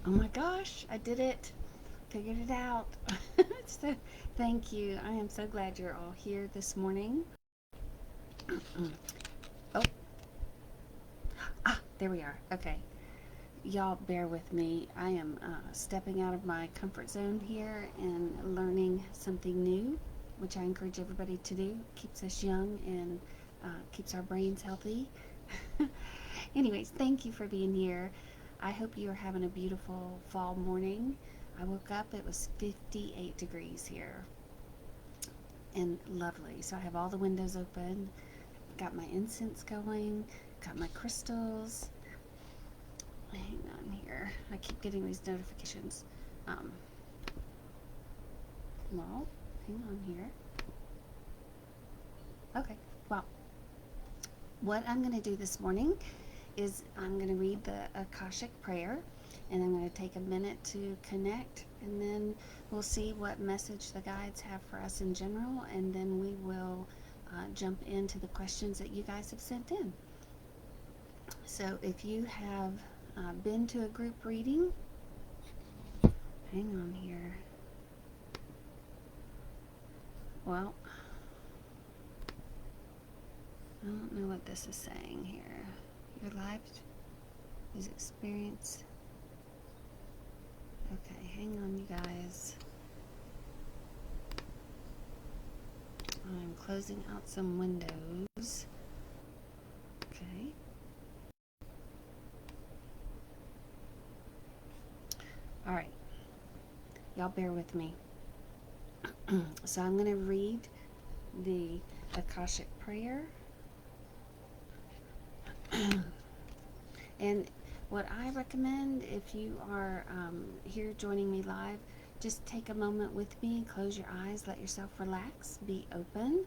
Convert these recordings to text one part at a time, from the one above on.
Oh my gosh, I did it. Figured it out. So, thank you. I am so glad you're all here this morning. Oh, there we are. Okay. Y'all bear with me. I am stepping out of my comfort zone here and learning something new, which I encourage everybody to do. Keeps us young and keeps our brains healthy. Anyways, thank you for being here. I hope you are having a beautiful fall morning. I woke up, it was 58 degrees here and lovely. So I have all the windows open, got my incense going, got my crystals. Hang on here. I keep getting these notifications. Um, well, hang on here. Okay, well, what I'm going to do this morning is I'm going to read the Akashic prayer, and I'm going to take a minute to connect, and then we'll see what message the guides have for us in general, and then we will jump into the questions that you guys have sent in. So if you have been to a group reading, hang on here. Well, I don't know what this is saying here. Your life is experience. Okay, hang on, you guys. I'm closing out some windows. Okay. All right. Y'all bear with me. So I'm going to read the Akashic prayer. And what I recommend, if you are here joining me live, just take a moment with me, close your eyes, let yourself relax, be open.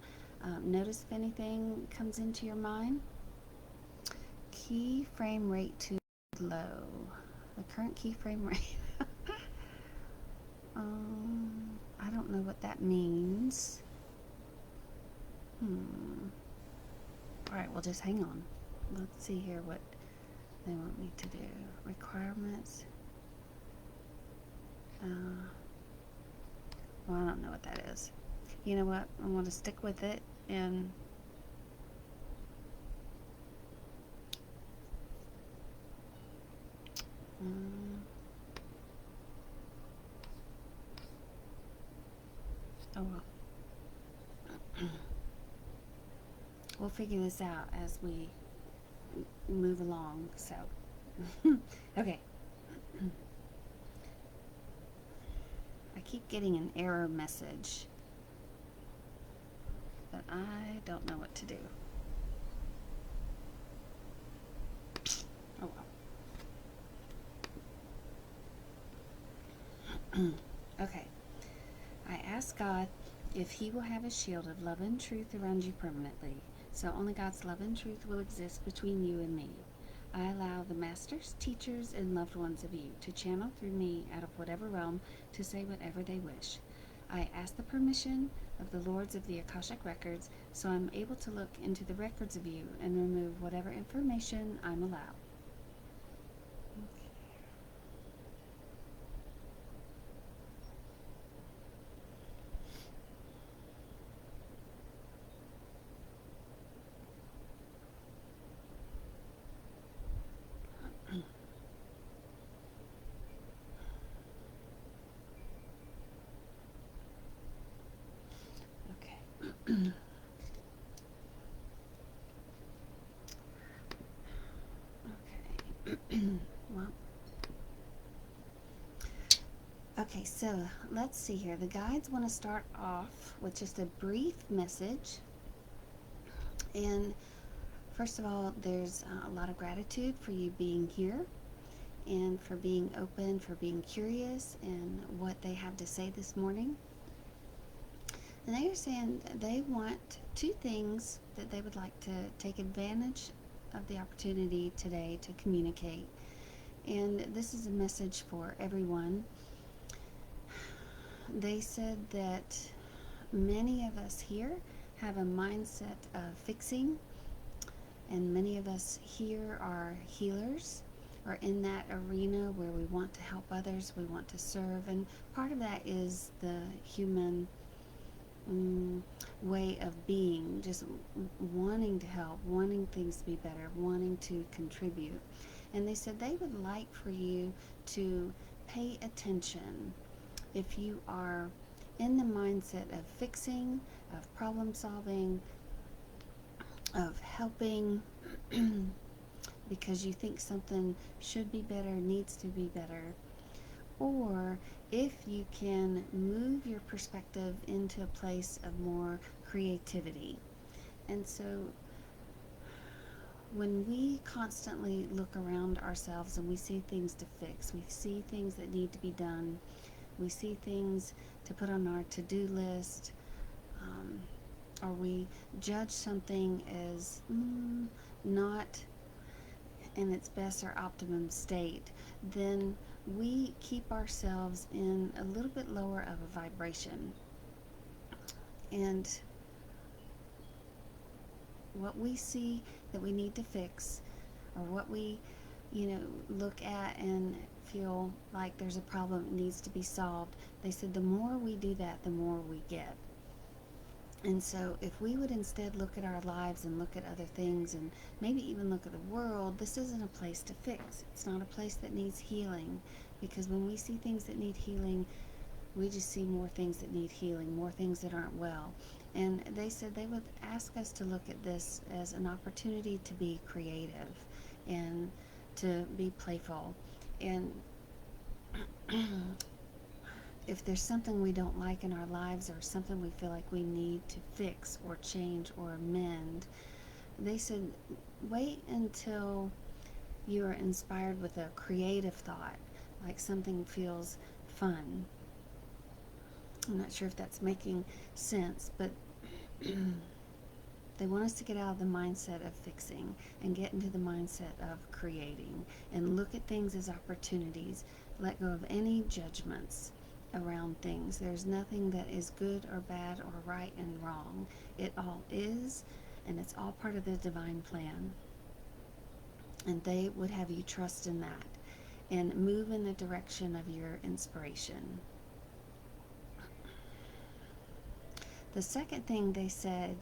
Notice if anything comes into your mind. Key frame rate too low. The current key frame rate. I don't know what that means. Alright, well, just hang on. Let's see here what they want me to do. Requirements. Well, I don't know what that is. You know what? I'm going to stick with it and oh well. We'll figure this out as we move along. So, okay. I keep getting an error message, but I don't know what to do. Oh well. Okay. I ask God if He will have a shield of love and truth around you permanently, so only God's love and truth will exist between you and me. I allow the masters, teachers, and loved ones of you to channel through me out of whatever realm to say whatever they wish. I ask the permission of the Lords of the Akashic Records so I'm able to look into the records of you and remove whatever information I'm allowed. Okay. Okay. Well, okay, so let's see here. The guides want to start off with just a brief message. And first of all, there's a lot of gratitude for you being here and for being open, for being curious, and what they have to say this morning. And they are saying they want two things that they would like to take advantage of the opportunity today to communicate. And this is a message for everyone. They said that many of us here have a mindset of fixing, and many of us here are healers, are in that arena where we want to help others, we want to serve, and part of that is the human way of being, just wanting to help, wanting things to be better, wanting to contribute. And they said they would like for you to pay attention if you are in the mindset of fixing, of problem solving, of helping because you think something should be better, needs to be better, or if you can move your perspective into a place of more creativity. And so when we constantly look around ourselves and we see things to fix, we see things that need to be done, we see things to put on our to-do list, or we judge something as not in its best or optimum state, then we keep ourselves in a little bit lower of a vibration. And what we see that we need to fix, or what we, look at and feel like there's a problem that needs to be solved, they said the more we do that, the more we get. And so if we would instead look at our lives and look at other things and maybe even look at the world, this isn't a place to fix. It's not a place that needs healing, because when we see things that need healing, we just see more things that need healing, more things that aren't well. And they said they would ask us to look at this as an opportunity to be creative and to be playful. And if there's something we don't like in our lives, or something we feel like we need to fix or change or amend, they said wait until you're inspired with a creative thought, like something feels fun. I'm not sure if that's making sense, but they want us to get out of the mindset of fixing and get into the mindset of creating and look at things as opportunities. Let go of any judgments around things. There's nothing that is good or bad or right and wrong. It all is, and it's all part of the divine plan. And they would have you trust in that and move in the direction of your inspiration. The second thing they said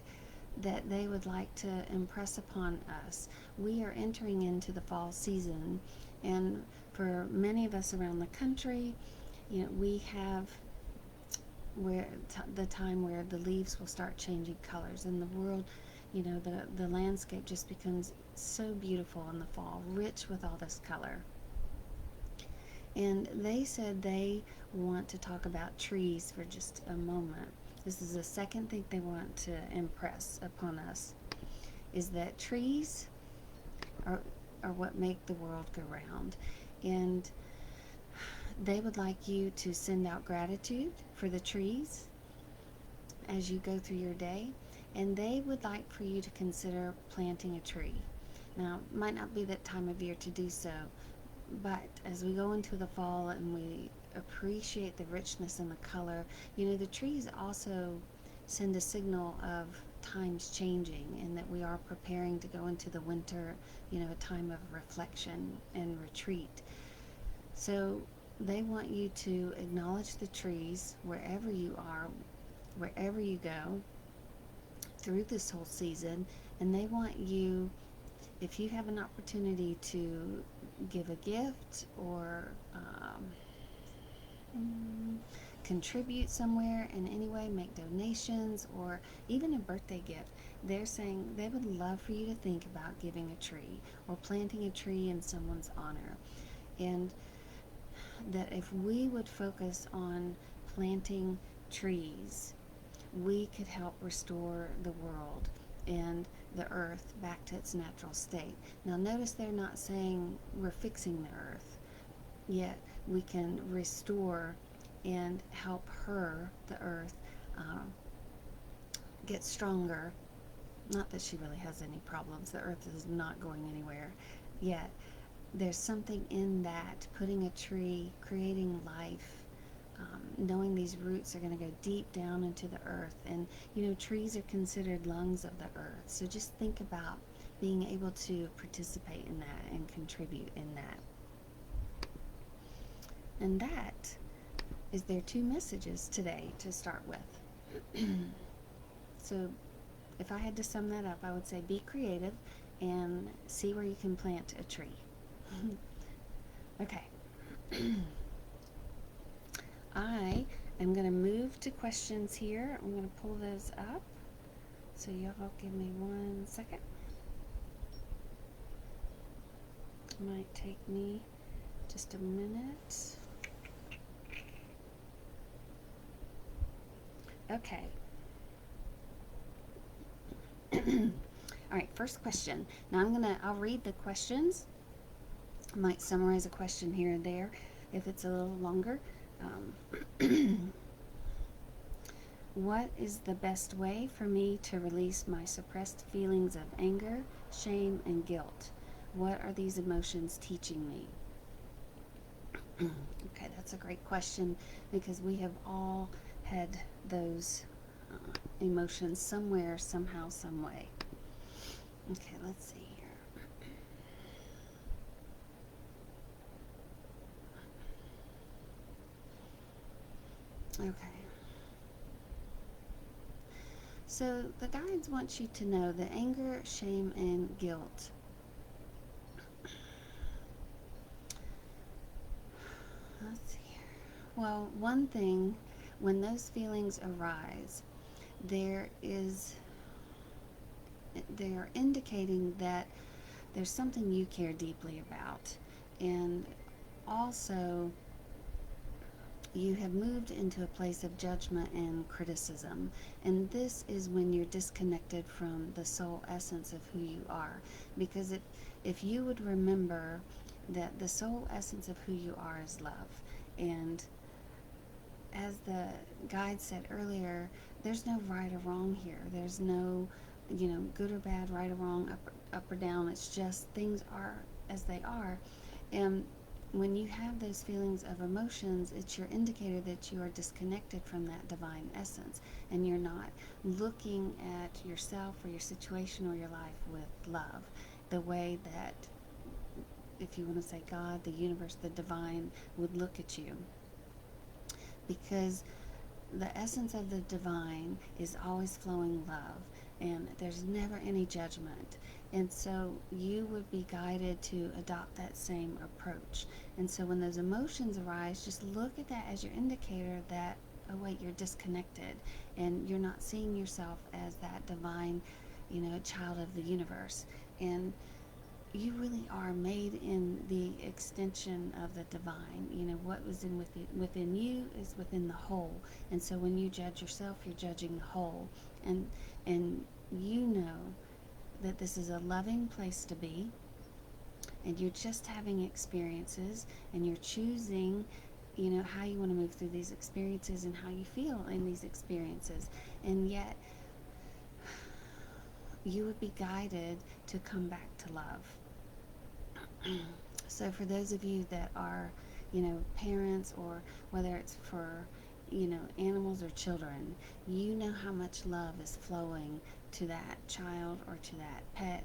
that they would like to impress upon us, we are entering into the fall season, and for many of us around the country, we have the time where the leaves will start changing colors, and the world, the landscape just becomes so beautiful in the fall, rich with all this color. And they said they want to talk about trees for just a moment. This is the second thing they want to impress upon us, is that trees are what make the world go round. And they would like you to send out gratitude for the trees as you go through your day. And they would like for you to consider planting a tree. Now, it might not be that time of year to do so, but as we go into the fall and we appreciate the richness and the color, the trees also send a signal of times changing, and that we are preparing to go into the winter, a time of reflection and retreat. So they want you to acknowledge the trees wherever you are, wherever you go through this whole season. And they want you, if you have an opportunity to give a gift or contribute somewhere in any way, make donations, or even a birthday gift, they're saying they would love for you to think about giving a tree or planting a tree in someone's honor. And that if we would focus on planting trees, we could help restore the world and the earth back to its natural state. Now notice they're not saying we're fixing the earth, yet we can restore and help her, the earth, get stronger. Not that she really has any problems. The earth is not going anywhere, yet there's something in that, putting a tree, creating life, knowing these roots are going to go deep down into the earth. And trees are considered lungs of the earth, so just think about being able to participate in that and contribute in that. And that is their two messages today to start with. So if I had to sum that up, I would say be creative and see where you can plant a tree. Okay. I am going to move to questions here. I'm going to pull those up. So y'all give me 1 second. Might take me just a minute. Okay. All right, first question. Now I'll read the questions. I might summarize a question here and there if it's a little longer. What is the best way for me to release my suppressed feelings of anger, shame, and guilt? What are these emotions teaching me? Okay, that's a great question because we have all had those emotions somewhere, somehow, some way. Okay, let's see here. Okay. So the guides want you to know that anger, shame, and guilt. Let's see here. Well, one thing, when those feelings arise, they are indicating that there's something you care deeply about, and also you have moved into a place of judgment and criticism, and this is when you're disconnected from the soul essence of who you are. Because if you would remember that the soul essence of who you are is love, and as the guide said earlier, there's no right or wrong here. There's no, good or bad, right or wrong, up or down. It's just things are as they are. And when you have those feelings of emotions, it's your indicator that you are disconnected from that divine essence, and you're not looking at yourself or your situation or your life with love, the way that, if you want to say God, the universe, the divine would look at you. Because the essence of the divine is always flowing love, and there's never any judgment. And so you would be guided to adopt that same approach. And so when those emotions arise, just look at that as your indicator that, oh wait, you're disconnected and you're not seeing yourself as that divine, child of the universe. And you really are made in the extension of the divine. What was within you is within the whole. And so when you judge yourself, you're judging the whole. And you know that this is a loving place to be, and you're just having experiences, and you're choosing, how you want to move through these experiences and how you feel in these experiences. And yet you would be guided to come back to love. So for those of you that are, parents, or whether it's for, animals or children, you know how much love is flowing to that child or to that pet.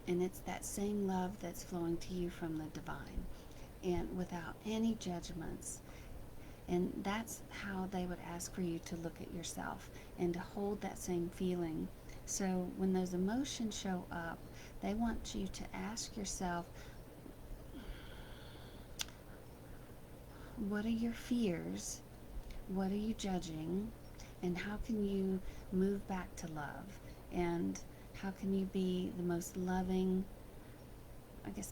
And it's that same love that's flowing to you from the divine, and without any judgments. And that's how they would ask for you to look at yourself and to hold that same feeling. So when those emotions show up, they want you to ask yourself, what are your fears? What are you judging? And how can you move back to love? And how can you be the most loving,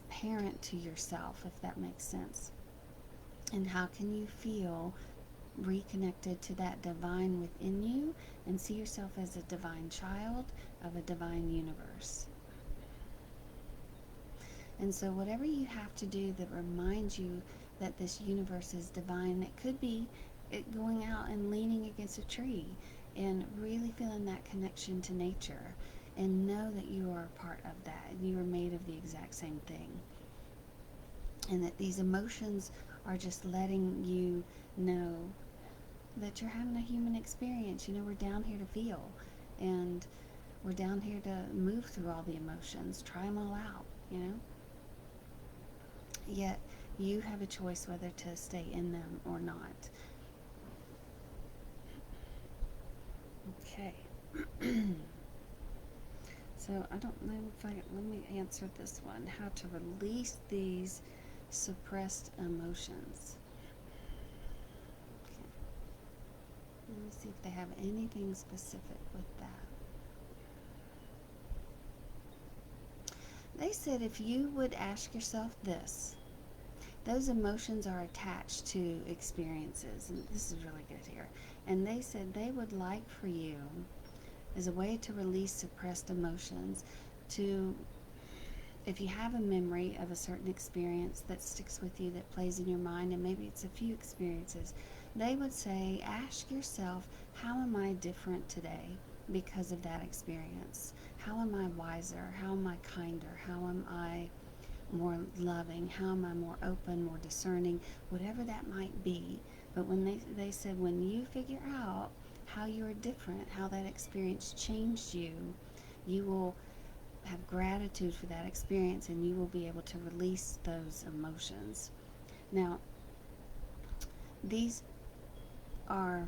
parent to yourself, if that makes sense? And how can you feel reconnected to that divine within you and see yourself as a divine child of a divine universe? And so whatever you have to do that reminds you that this universe is divine, it could be it going out and leaning against a tree and really feeling that connection to nature, and know that you are a part of that, and you are made of the exact same thing. And that these emotions are just letting you know that you're having a human experience. We're down here to feel, and we're down here to move through all the emotions, try them all out, Yet You have a choice whether to stay in them or not. Okay. So I don't know if let me answer this one. How to release these suppressed emotions. Okay. Let me see if they have anything specific with that. They said if you would ask yourself this, those emotions are attached to experiences, and this is really good here. And they said they would like for you, as a way to release suppressed emotions, to, if you have a memory of a certain experience that sticks with you, that plays in your mind, and maybe it's a few experiences, they would say, ask yourself, how am I different today because of that experience? How am I wiser? How am I kinder? How am I more loving? How am I more open, more discerning? Whatever that might be. But when they said, when you figure out how you're different, how that experience changed you, you will have gratitude for that experience, and you will be able to release those emotions. Now, these are,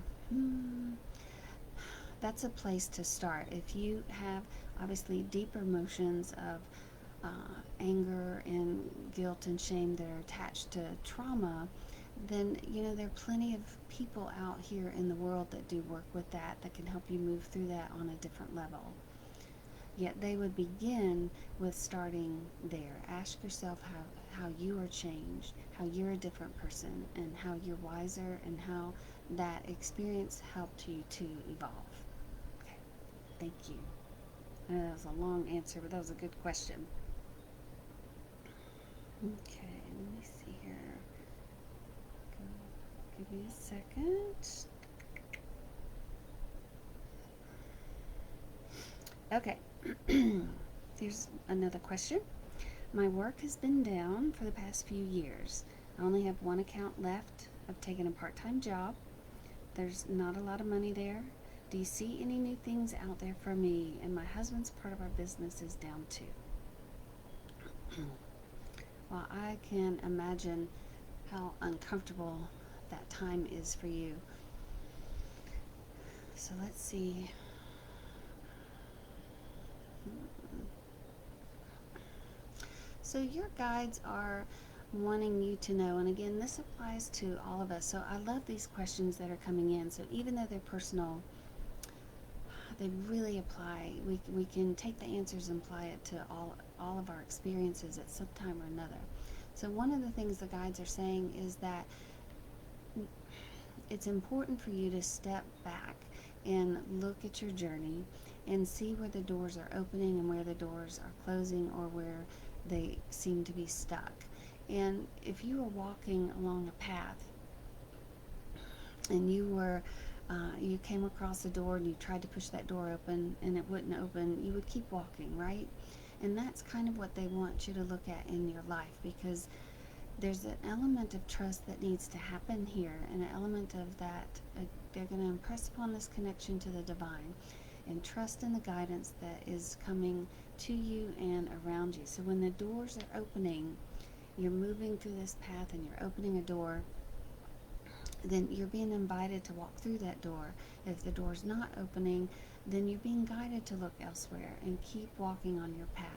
that's a place to start. If you have obviously deeper emotions of anger and guilt and shame that are attached to trauma, then there are plenty of people out here in the world that do work with that can help you move through that on a different level. Yet they would begin with starting there. Ask yourself how you are changed, how you're a different person, and how you're wiser, and how that experience helped you to evolve. Okay, thank you. I know that was a long answer, but that was a good question. Okay, let me see here. Give me a second. Okay, here's another question. My work has been down for the past few years. I only have one account left. I've taken a part-time job. There's not a lot of money there. Do you see any new things out there for me? And my husband's part of our business is down too. Well, I can imagine how uncomfortable that time is for you. So let's see. So your guides are wanting you to know, and again, this applies to all of us. So I love these questions that are coming in. So even though they're personal, they really apply. We can take the answers and apply it to all of our experiences at some time or another. So one of the things the guides are saying is that it's important for you to step back and look at your journey and see where the doors are opening and where the doors are closing, or where they seem to be stuck. And if you were walking along a path and you came across a door and you tried to push that door open and it wouldn't open, you would keep walking, right? And that's kind of what they want you to look at in your life, because there's an element of trust that needs to happen here, and an element of that they're going to impress upon this connection to the divine, and trust in the guidance that is coming to you and around you. So when the doors are opening, you're moving through this path and you're opening a door, then you're being invited to walk through that door. If the door's not opening, then you're being guided to look elsewhere and keep walking on your path.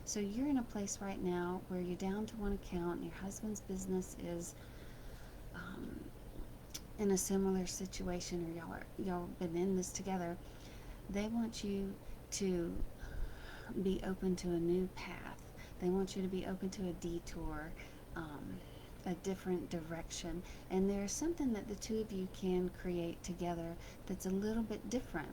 So you're in a place right now where you're down to one account, and your husband's business is in a similar situation, or y'all been in this together. They want you to be open to a new path. They want you to be open to a detour, a different direction. And there's something that the two of you can create together that's a little bit different.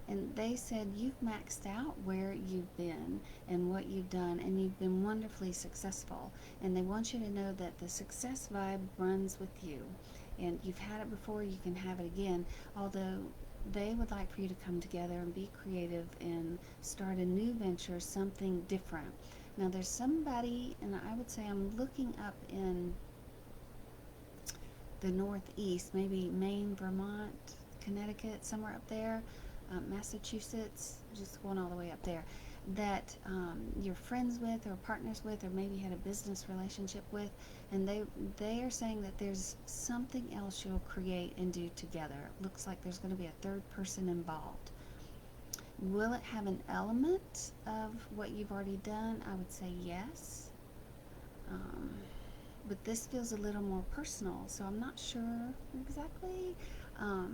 And they said you've maxed out where you've been and what you've done, and you've been wonderfully successful. And they want you to know that the success vibe runs with you. And you've had it before, you can have it again. Although they would like for you to come together and be creative and start a new venture, something different. Now there's somebody, and I would say I'm looking up in the Northeast, maybe Maine, Vermont, Connecticut, somewhere up there, Massachusetts, just going all the way up there, that you're friends with or partners with, or maybe had a business relationship with. And they are saying that there's something else you'll create and do together. It looks like there's going to be a third person involved. Will it have an element of what you've already done? I would say yes. Um, but this feels a little more personal, so I'm not sure exactly. Let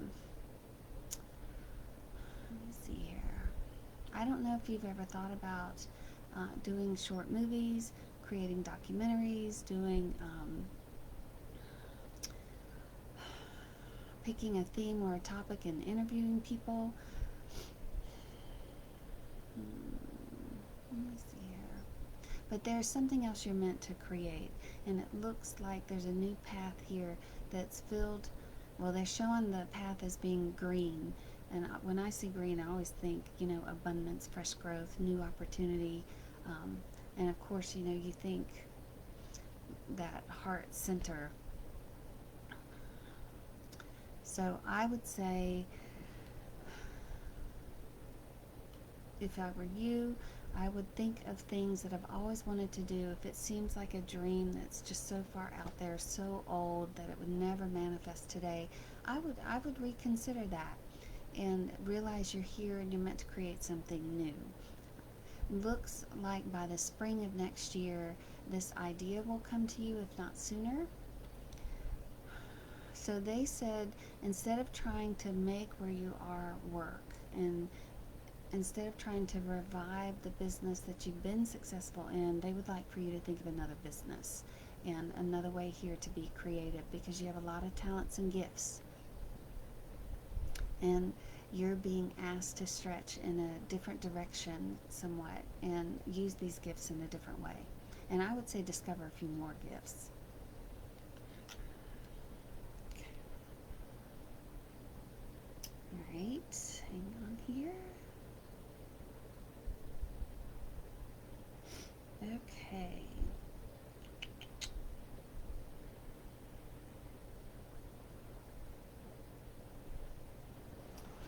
me see here. I don't know if you've ever thought about doing short movies, creating documentaries, doing picking a theme or a topic and interviewing people. Let me see here. But there's something else you're meant to create, and it looks like there's a new path here that's filled. Well, they're showing the path as being green, and when I see green, I always think, abundance, fresh growth, new opportunity, um, and of course, you think that heart center. So I would say, if I were you, I would think of things that I've always wanted to do. If it seems like a dream that's just so far out there, so old that it would never manifest today, I would reconsider that and realize you're here and you're meant to create something new. Looks like by the spring of next year, this idea will come to you, if not sooner. So they said, instead of trying to make where you are work, and instead of trying to revive the business that you've been successful in, they would like for you to think of another business and another way here to be creative, because you have a lot of talents and gifts. And you're being asked to stretch in a different direction somewhat and use these gifts in a different way. And I would say discover a few more gifts. All right, hang on here. Okay.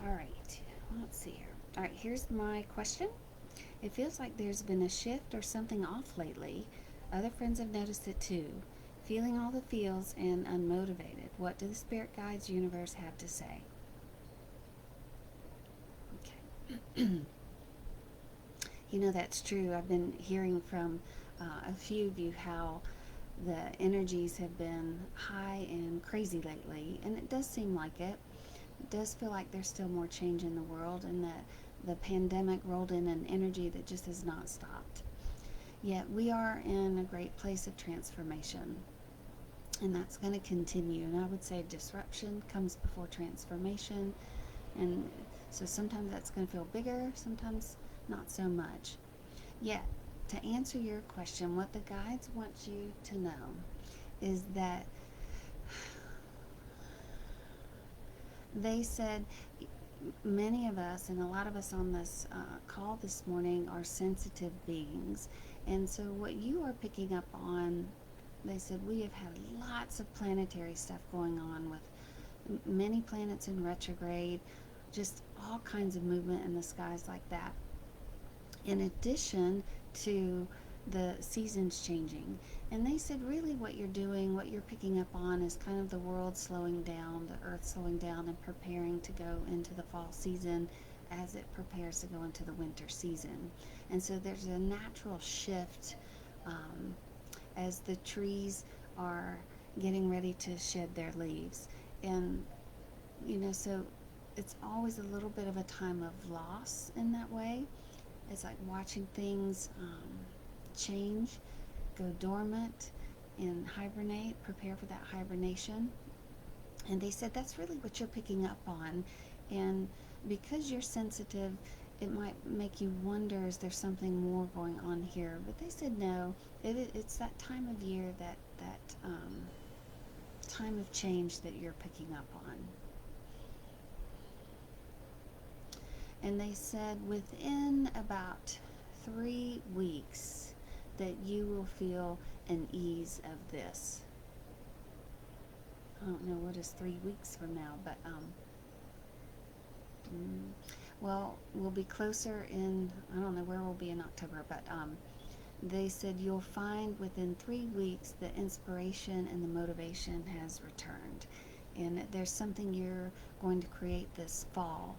All right, let's see here. All right, here's my question. It feels like there's been a shift or something off lately. Other friends have noticed it too. Feeling all the feels and unmotivated. What do the spirit guides, universe have to say? Okay. That's true. I've been hearing from a few of you how the energies have been high and crazy lately, and it does seem like it. It does feel like there's still more change in the world, and that the pandemic rolled in an energy that just has not stopped. Yet we are in a great place of transformation, and that's going to continue. And I would say disruption comes before transformation, and so sometimes that's going to feel bigger, sometimes not so much. Yet, to answer your question, what the guides want you to know is that they said many of us, and a lot of us on this call this morning, are sensitive beings. And so what you are picking up on, they said, we have had lots of planetary stuff going on with many planets in retrograde, just all kinds of movement in the skies like that. In addition to the seasons changing. And they said really what you're doing, what you're picking up on, is kind of the world slowing down, the earth slowing down and preparing to go into the fall season as it prepares to go into the winter season. And so there's a natural shift as the trees are getting ready to shed their leaves. And, so it's always a little bit of a time of loss in that way. It's like watching things change, go dormant, and hibernate, prepare for that hibernation. And they said that's really what you're picking up on. And because you're sensitive, it might make you wonder, is there something more going on here? But they said no, it's that time of year, that time of change that you're picking up on. And they said within about 3 weeks that you will feel an ease of this. I don't know what is 3 weeks from now, but well, we'll be closer in, I don't know where we'll be in October, but they said you'll find within 3 weeks the inspiration and the motivation has returned. And there's something you're going to create this fall.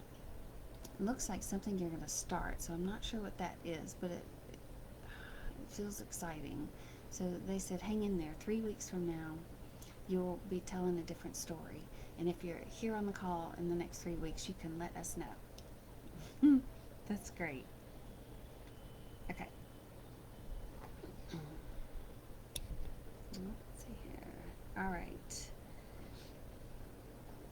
It looks like something you're going to start, so I'm not sure what that is, but it feels exciting. So they said hang in there. 3 weeks from now, you'll be telling a different story. And if you're here on the call in the next 3 weeks, you can let us know. That's great. Okay. Let's see here. All right.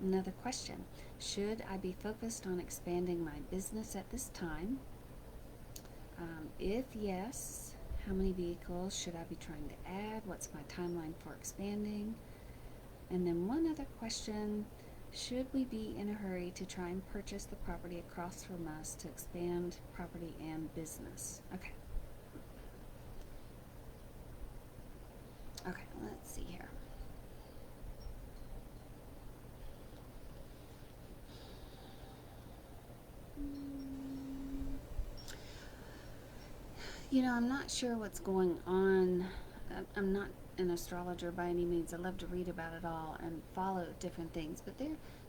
Another question. Should I be focused on expanding my business at this time? If yes, how many vehicles should I be trying to add? What's my timeline for expanding? And then one other question. Should we be in a hurry to try and purchase the property across from us to expand property and business? Okay. Okay, let's see here. You know, I'm not sure what's going on. I'm not an astrologer by any means. I love to read about it all and follow different things, but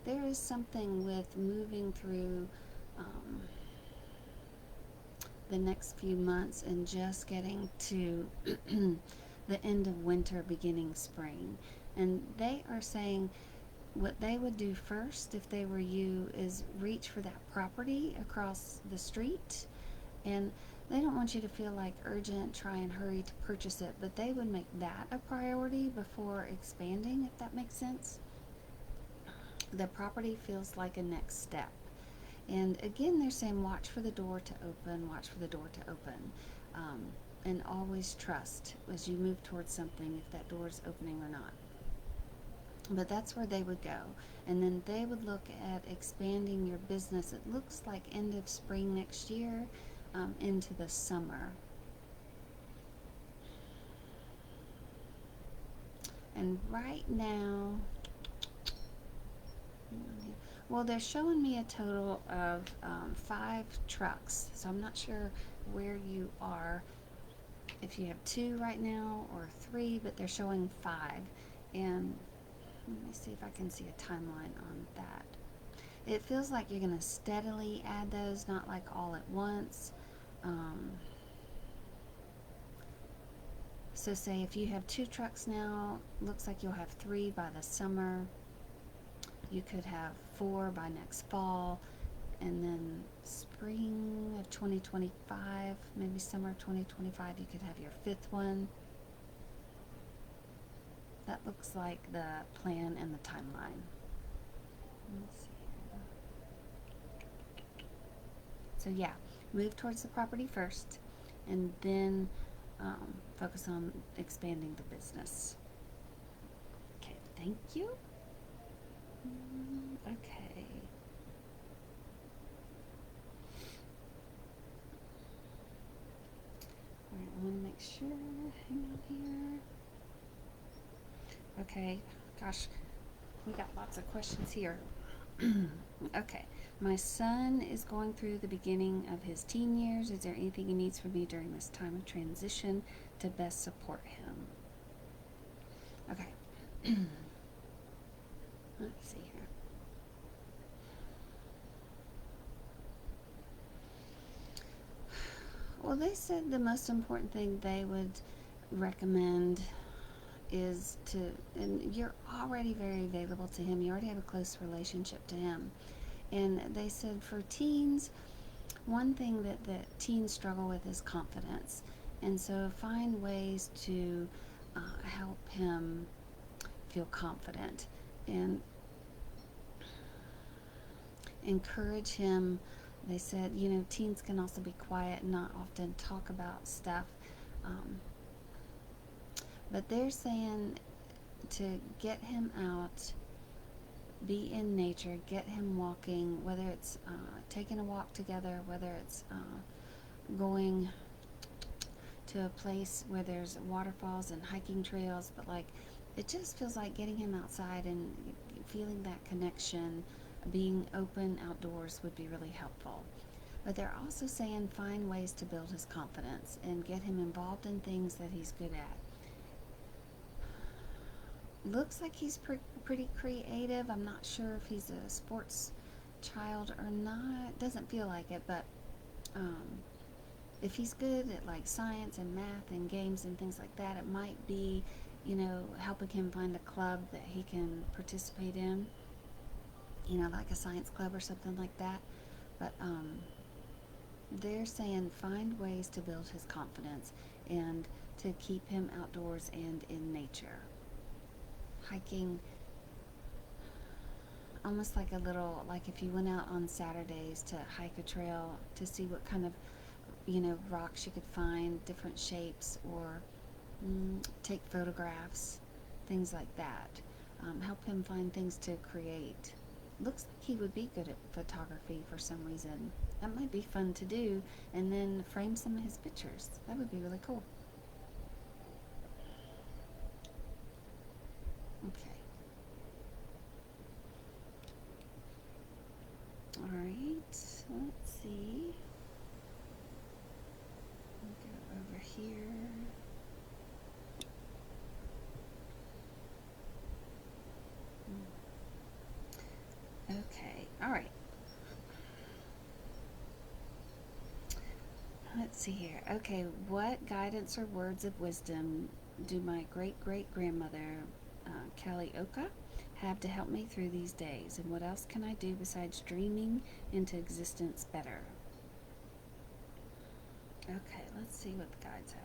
there is something with moving through the next few months and just getting to the end of winter, beginning spring. And they are saying what they would do first if they were you is reach for that property across the street, and they don't want you to feel like urgent, try and hurry to purchase it, but they would make that a priority before expanding, if that makes sense. The property feels like a next step. And again, they're saying watch for the door to open, watch for the door to open. And always trust as you move towards something if that door is opening or not. But that's where they would go. And then they would look at expanding your business. It looks like end of spring next year into the summer. And right now, well, they're showing me a total of 5 trucks. So I'm not sure where you are, if you have 2 right now or 3, but they're showing 5. And let me see if I can see a timeline on that. It feels like you're going to steadily add those, not like all at once. So say if you have 2 trucks now, looks like you'll have 3 by the summer. You could have 4 by next fall, and then spring of 2025, maybe summer of 2025, you could have your 5th one. That looks like the plan and the timeline. Let's see here. So yeah, move towards the property first, and then focus on expanding the business. Okay, thank you. Okay. All right, I want to make sure. Hang on here. Okay, gosh, we got lots of questions here. Okay, my son is going through the beginning of his teen years. Is there anything he needs from me during this time of transition to best support him? Okay. Let's see here. Well, they said the most important thing they would recommend is to, and you're already very available to him, you already have a close relationship to him. And they said for teens, one thing that teens struggle with is confidence. And so find ways to help him feel confident and encourage him. They said, you know, teens can also be quiet and not often talk about stuff. But they're saying to get him out, be in nature, get him walking, whether it's taking a walk together, whether it's going to a place where there's waterfalls and hiking trails, but like it just feels like getting him outside and feeling that connection, being open outdoors would be really helpful. But they're also saying find ways to build his confidence and get him involved in things that he's good at. Looks like he's pretty creative. I'm not sure if he's a sports child or not. Doesn't feel like it, but um, if he's good at like science and math and games and things like that, it might be, helping him find a club that he can participate in, like a science club or something like that. But they're saying find ways to build his confidence and to keep him outdoors and in nature. Hiking, almost like a little, like if you went out on Saturdays to hike a trail to see what kind of, rocks you could find, different shapes, or take photographs, things like that. Help him find things to create. Looks like he would be good at photography for some reason. That might be fun to do, and then frame some of his pictures. That would be really cool. Okay. All right. Let's see. We'll go over here. Okay. All right. Let's see here. Okay, what guidance or words of wisdom do my great great grandmother, Kalioka, have to help me through these days? And what else can I do besides dreaming into existence better? Okay, let's see what the guides have.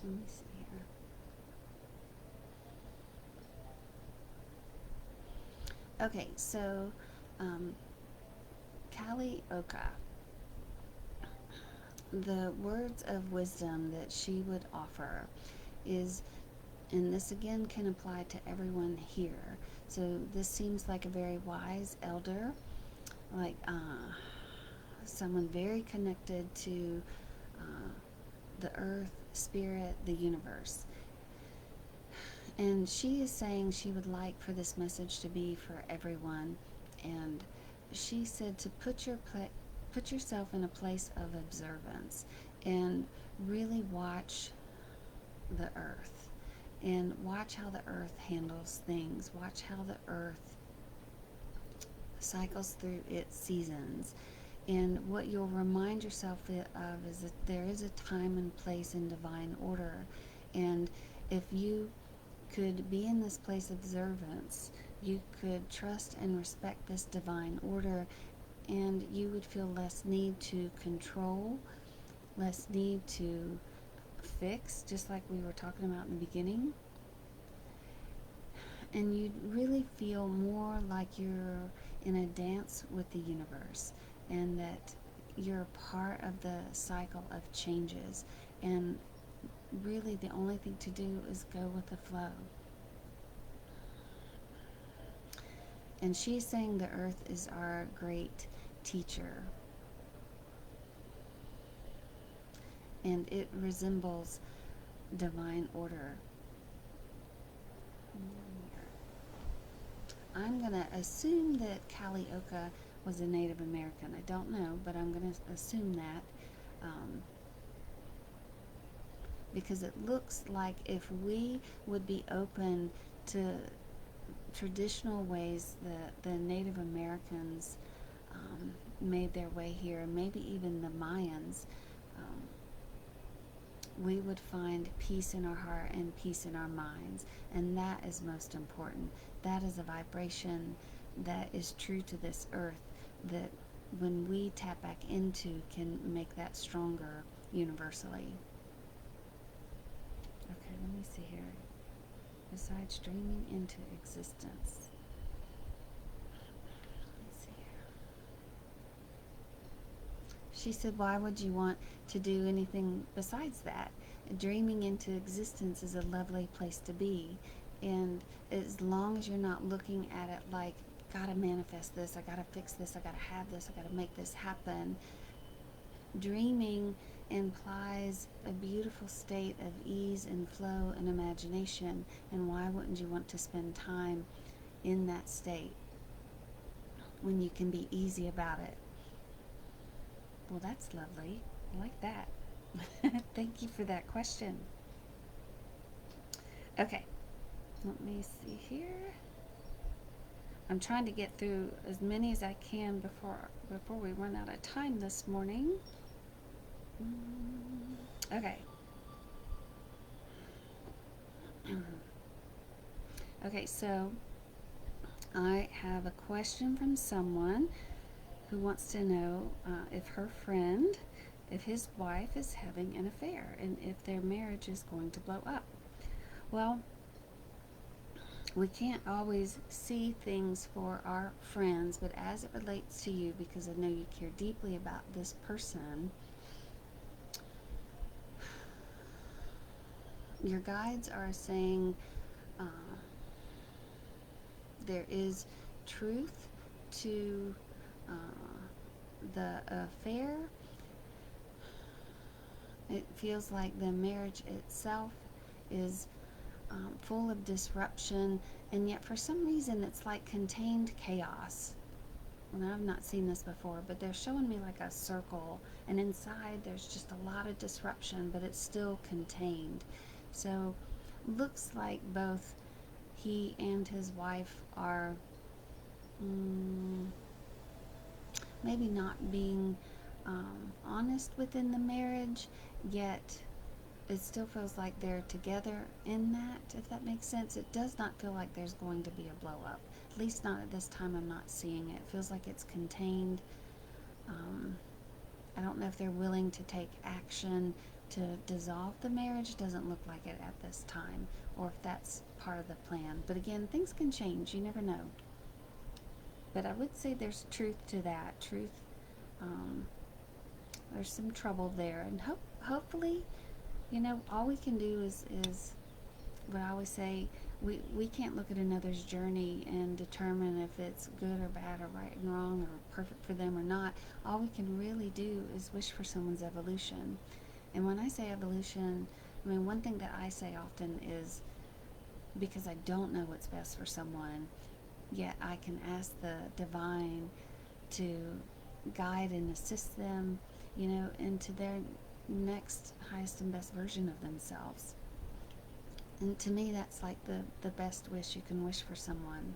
Let me see here. Okay, so Kalioka, the words of wisdom that she would offer is, and this again can apply to everyone here. So this seems like a very wise elder, like someone very connected to the earth, spirit, the universe. And she is saying she would like for this message to be for everyone. And she said to put yourself in a place of observance and really watch the earth and watch how the earth handles things. Watch how the earth cycles through its seasons. And what you'll remind yourself of is that there is a time and place in divine order. And if you could be in this place of observance, you could trust and respect this divine order, and you would feel less need to control, less need to fix, just like we were talking about in the beginning. And you'd really feel more like you're in a dance with the universe, and that you're part of the cycle of changes, and really the only thing to do is go with the flow. And she's saying the earth is our great teacher, and it resembles divine order. I'm going to assume that Kalioka was a Native American. I don't know, but I'm going to assume that. Because it looks like if we would be open to traditional ways that the Native Americans made their way here, and maybe even the Mayans, we would find peace in our heart and peace in our minds. And that is most important. That is a vibration that is true to this earth, that when we tap back into can make that stronger universally. Okay, let me see here. Besides dreaming into existence. Let's see here. She said, why would you want to do anything besides that? Dreaming into existence is a lovely place to be. And as long as you're not looking at it like, gotta manifest this, I gotta fix this, I gotta have this, I gotta make this happen. Dreaming implies a beautiful state of ease and flow and imagination. And why wouldn't you want to spend time in that state when you can be easy about it? Well, that's lovely. I like that. Thank you for that question. Okay, let me see here. I'm trying to get through as many as I can before we run out of time this morning. Okay. Okay, so I have a question from someone who wants to know if his wife is having an affair and if their marriage is going to blow up. Well, we can't always see things for our friends, but as it relates to you, because I know you care deeply about this person, your guides are saying uh, there is truth to uh, the affair. It feels like the marriage itself is full of disruption, and yet for some reason it's like contained chaos. And I've not seen this before, but they're showing me like a circle, and inside there's just a lot of disruption, but it's still contained. So looks like both he and his wife are maybe not being honest within the marriage, yet it still feels like they're together in that, if that makes sense. It does not feel like there's going to be a blow up. At least not at this time. I'm not seeing it. It feels like it's contained. I don't know if they're willing to take action to dissolve the marriage. Doesn't look like it at this time, or if that's part of the plan. But again, things can change. You never know. But I would say there's truth to that. There's some trouble there, and hopefully, all we can do is what I always say. We can't look at another's journey and determine if it's good or bad or right and wrong or perfect for them or not. All we can really do is wish for someone's evolution. And when I say evolution, I mean, one thing that I say often is, because I don't know what's best for someone, yet I can ask the divine to guide and assist them, into their next highest and best version of themselves. And to me, that's like the best wish you can wish for someone,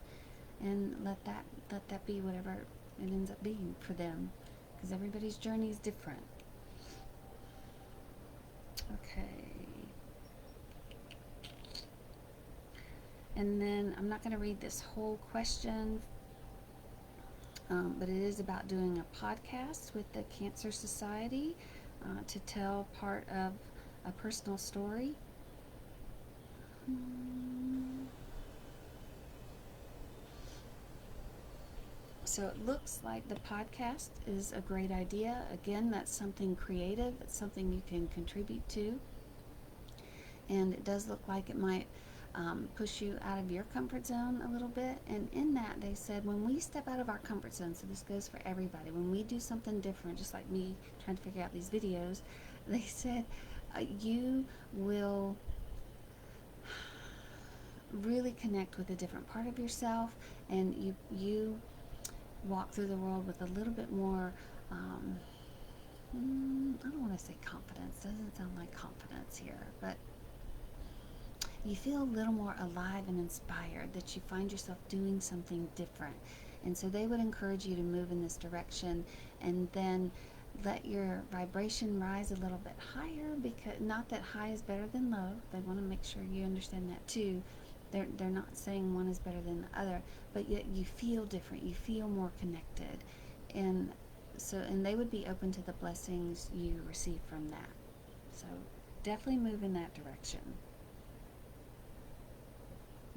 and let that be whatever it ends up being for them, because everybody's journey is different. Okay. And then I'm not going to read this whole question, but it is about doing a podcast with the Cancer Society to tell part of a personal story. So it looks like the podcast is a great idea. Again, that's something creative. It's something you can contribute to. And it does look like it might push you out of your comfort zone a little bit. And in that, they said, when we step out of our comfort zone, so this goes for everybody, when we do something different, just like me trying to figure out these videos, they said you will really connect with a different part of yourself, and you walk through the world with a little bit more I don't want to say confidence, doesn't sound like confidence here, but you feel a little more alive and inspired, that you find yourself doing something different. And so they would encourage you to move in this direction, and then let your vibration rise a little bit higher, because not that high is better than low. They want to make sure you understand that too. They're not saying one is better than the other, but yet you feel different. You feel more connected. And they would be open to the blessings you receive from that. So definitely move in that direction.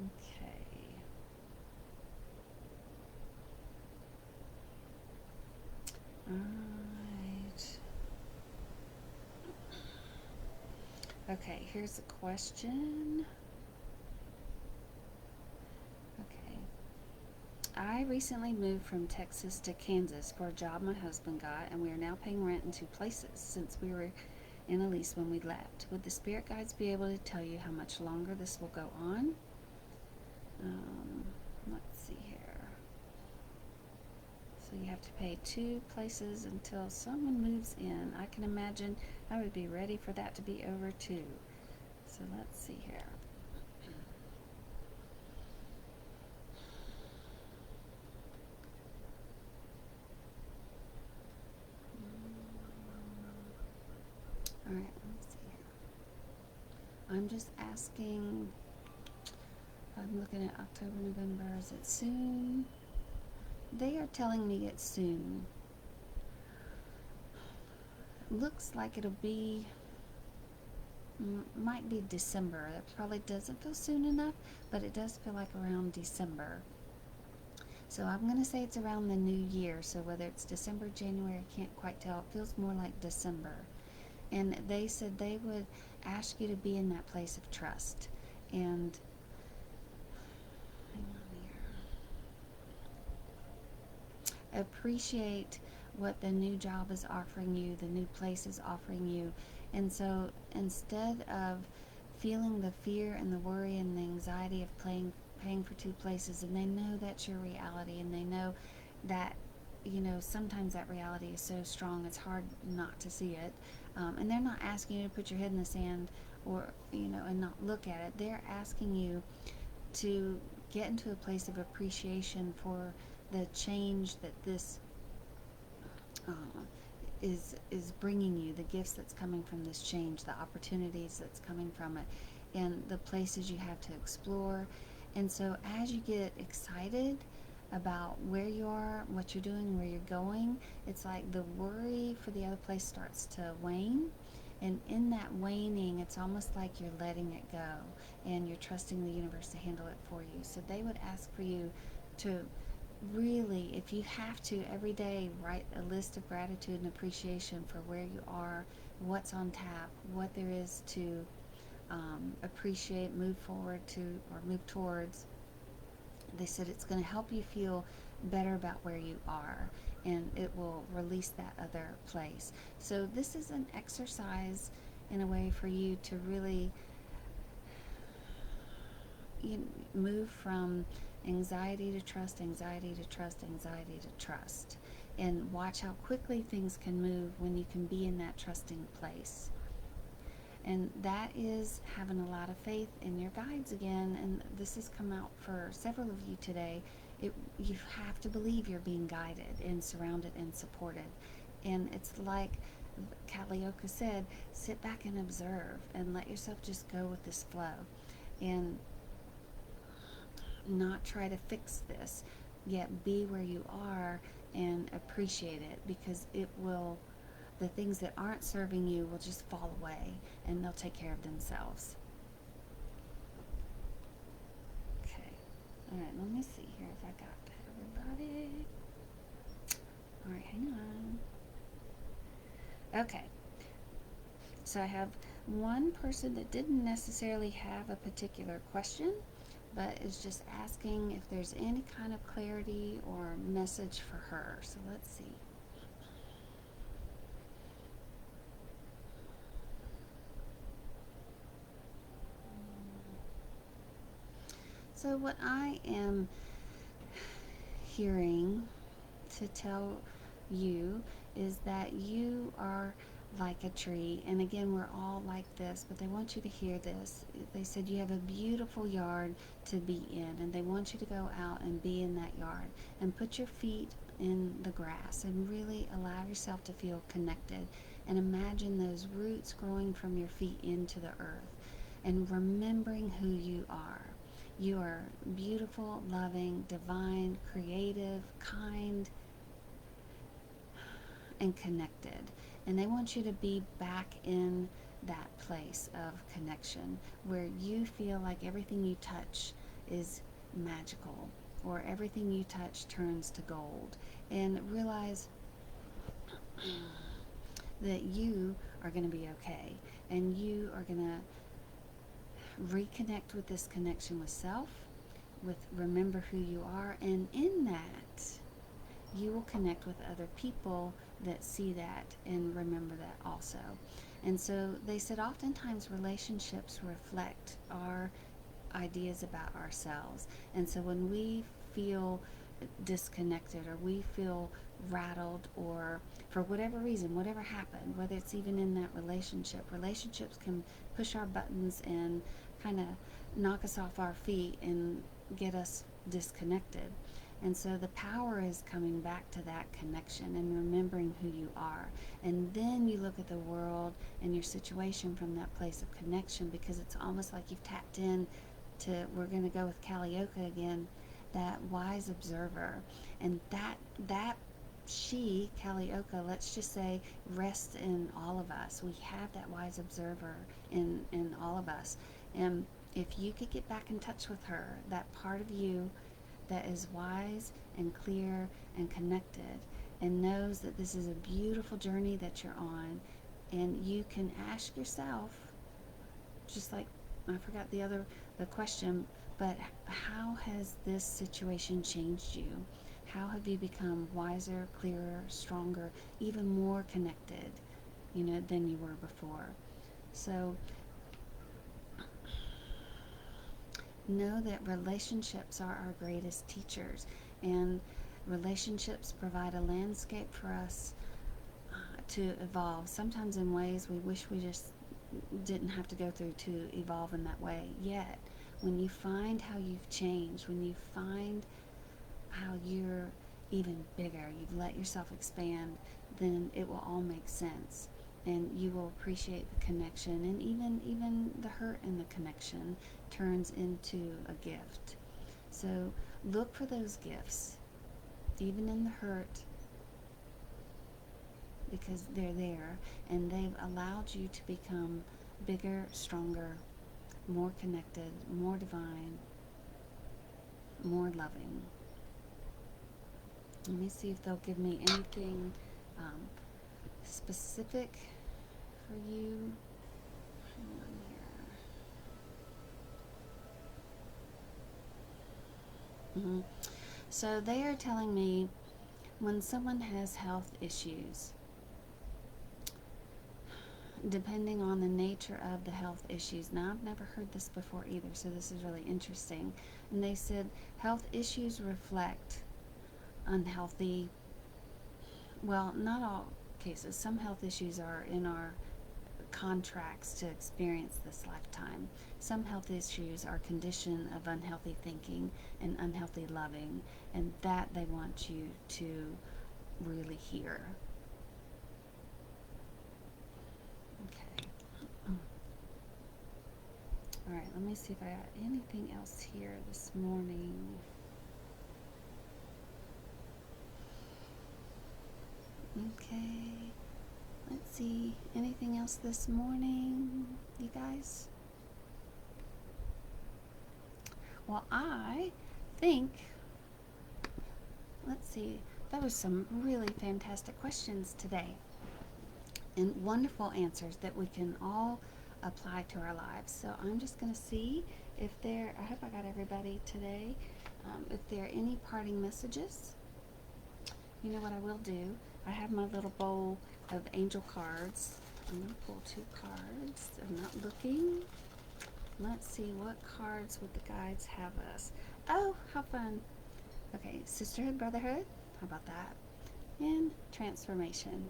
Okay. Alright. Okay, here's a question. Okay. I recently moved from Texas to Kansas for a job my husband got, and we are now paying rent in two places. Since we were and Elise when we left. Would the spirit guides be able to tell you how much longer this will go on? Let's see here. So you have to pay 2 places until someone moves in. I can imagine I would be ready for that to be over too. So let's see here. All right, let's see here. I'm just asking. I'm looking at October, November. Is it soon? They are telling me it's soon. Looks like it'll be, might be December. That probably doesn't feel soon enough, but it does feel like around December. So I'm going to say it's around the new year. So whether it's December, January, I can't quite tell. It feels more like December. And they said they would ask you to be in that place of trust. And hang on here. Appreciate what the new job is offering you, the new place is offering you. And so instead of feeling the fear and the worry and the anxiety of paying for 2 places, and they know that's your reality, and they know that, you know, sometimes that reality is so strong it's hard not to see it. And they're not asking you to put your head in the sand or, you know, and not look at it. They're asking you to get into a place of appreciation for the change that this is bringing you, the gifts that's coming from this change, the opportunities that's coming from it, and the places you have to explore. And so as you get excited about where you are, what you're doing, where you're going, it's like the worry for the other place starts to wane. And in that waning, it's almost like you're letting it go and you're trusting the universe to handle it for you. So they would ask for you to really, if you have to, every day write a list of gratitude and appreciation for where you are, what's on tap, what there is to appreciate, move forward to, or move towards. They said it's going to help you feel better about where you are, and it will release that other place. So this is an exercise in a way for you to really move from anxiety to trust, anxiety to trust, anxiety to trust, and watch how quickly things can move when you can be in that trusting place. And that is having a lot of faith in your guides again. And this has come out for several of you today. You have to believe you're being guided and surrounded and supported. And it's like Kalioka said, sit back and observe and let yourself just go with this flow. And not try to fix this, yet be where you are and appreciate it, because it will, the things that aren't serving you will just fall away and they'll take care of themselves. Okay. All right, let me see here if I got everybody. All right, hang on. Okay. So I have one person that didn't necessarily have a particular question, but is just asking if there's any kind of clarity or message for her. So let's see. So what I am hearing to tell you is that you are like a tree. And again, we're all like this, but they want you to hear this. They said you have a beautiful yard to be in, and they want you to go out and be in that yard and put your feet in the grass and really allow yourself to feel connected, and imagine those roots growing from your feet into the earth, and remembering who you are. You are beautiful, loving, divine, creative, kind, and connected. And they want you to be back in that place of connection where you feel like everything you touch is magical, or everything you touch turns to gold. And realize that you are going to be okay, and you are going to reconnect with this connection with self, with remember who you are, and in that you will connect with other people that see that and remember that also. And so they said oftentimes relationships reflect our ideas about ourselves. And so when we feel disconnected or we feel rattled, or for whatever reason, whatever happened, whether it's even in that relationship, relationships can push our buttons and kind of knock us off our feet and get us disconnected. And so the power is coming back to that connection and remembering who you are. And then you look at the world and your situation from that place of connection, because it's almost like you've tapped in to, we're going to go with Kalioka again, that wise observer. And that she, Kalioka, let's just say, rests in all of us. We have that wise observer in all of us. And if you could get back in touch with her, that part of you that is wise and clear and connected and knows that this is a beautiful journey that you're on, and you can ask yourself, just like I forgot the question, but how has this situation changed you? How have you become wiser, clearer, stronger, even more connected, than you were before? So know that relationships are our greatest teachers, and relationships provide a landscape for us to evolve, sometimes in ways we wish we just didn't have to go through to evolve in that way. Yet, when you find how you've changed, when you find how you're even bigger, you've let yourself expand, then it will all make sense. And you will appreciate the connection, and even the hurt in the connection turns into a gift. So look for those gifts, even in the hurt, because they're there, and they've allowed you to become bigger, stronger, more connected, more divine, more loving. Let me see if they'll give me anything specific for you. Hang on here. So they are telling me when someone has health issues, depending on the nature of the health issues. Now, I've never heard this before either, so this is really interesting. And they said health issues reflect unhealthy, well, not all cases. Some health issues are in our contracts to experience this lifetime. Some health issues are condition of unhealthy thinking and unhealthy loving, and that they want you to really hear. Okay. All right, let me see if I got anything else here this morning. Okay, let's see, anything else this morning, you guys? Well, I think, let's see, that was some really fantastic questions today, and wonderful answers that we can all apply to our lives. So I'm just going to see if I hope I got everybody today, if there are any parting messages. You know what I will do? I have my little bowl of angel cards. I'm going to pull 2 cards. I'm not looking. Let's see, what cards would the guides have us? Oh, how fun. Okay, sisterhood, brotherhood. How about that? And transformation.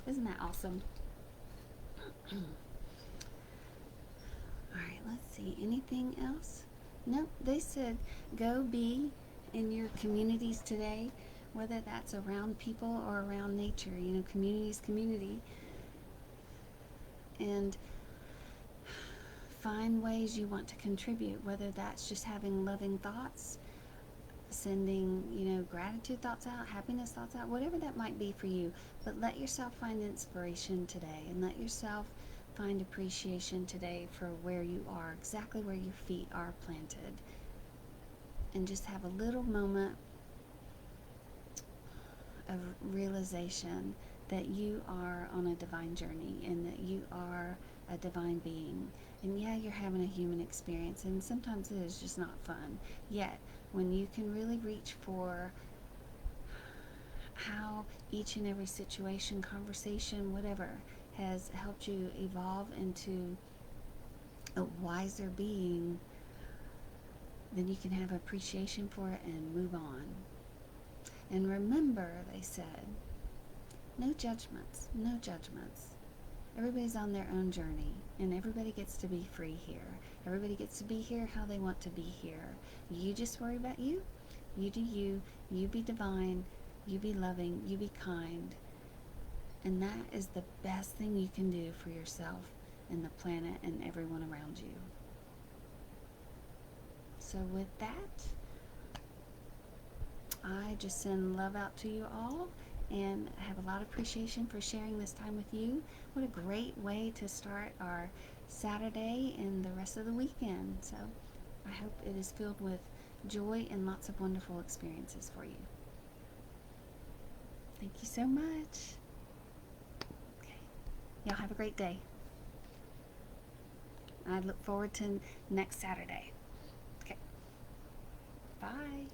Isn't that awesome? Alright, let's see. Anything else? Nope. They said go be in your communities today, whether that's around people or around nature. Community's community. And find ways you want to contribute, whether that's just having loving thoughts, sending, gratitude thoughts out, happiness thoughts out, whatever that might be for you. But let yourself find inspiration today, and let yourself find appreciation today for where you are, exactly where your feet are planted. And just have a little moment of realization that you are on a divine journey, and that you are a divine being. And yeah, you're having a human experience, and sometimes it is just not fun. Yet, when you can really reach for how each and every situation, conversation, whatever, has helped you evolve into a wiser being, then you can have appreciation for it and move on. And remember, they said, no judgments, no judgments. Everybody's on their own journey, and everybody gets to be free here. Everybody gets to be here how they want to be here. You just worry about you. You do you. You be divine. You be loving. You be kind. And that is the best thing you can do for yourself and the planet and everyone around you. So with that, I just send love out to you all and have a lot of appreciation for sharing this time with you. What a great way to start our Saturday and the rest of the weekend. So I hope it is filled with joy and lots of wonderful experiences for you. Thank you so much. Okay. Y'all have a great day. I look forward to next Saturday. Okay. Bye.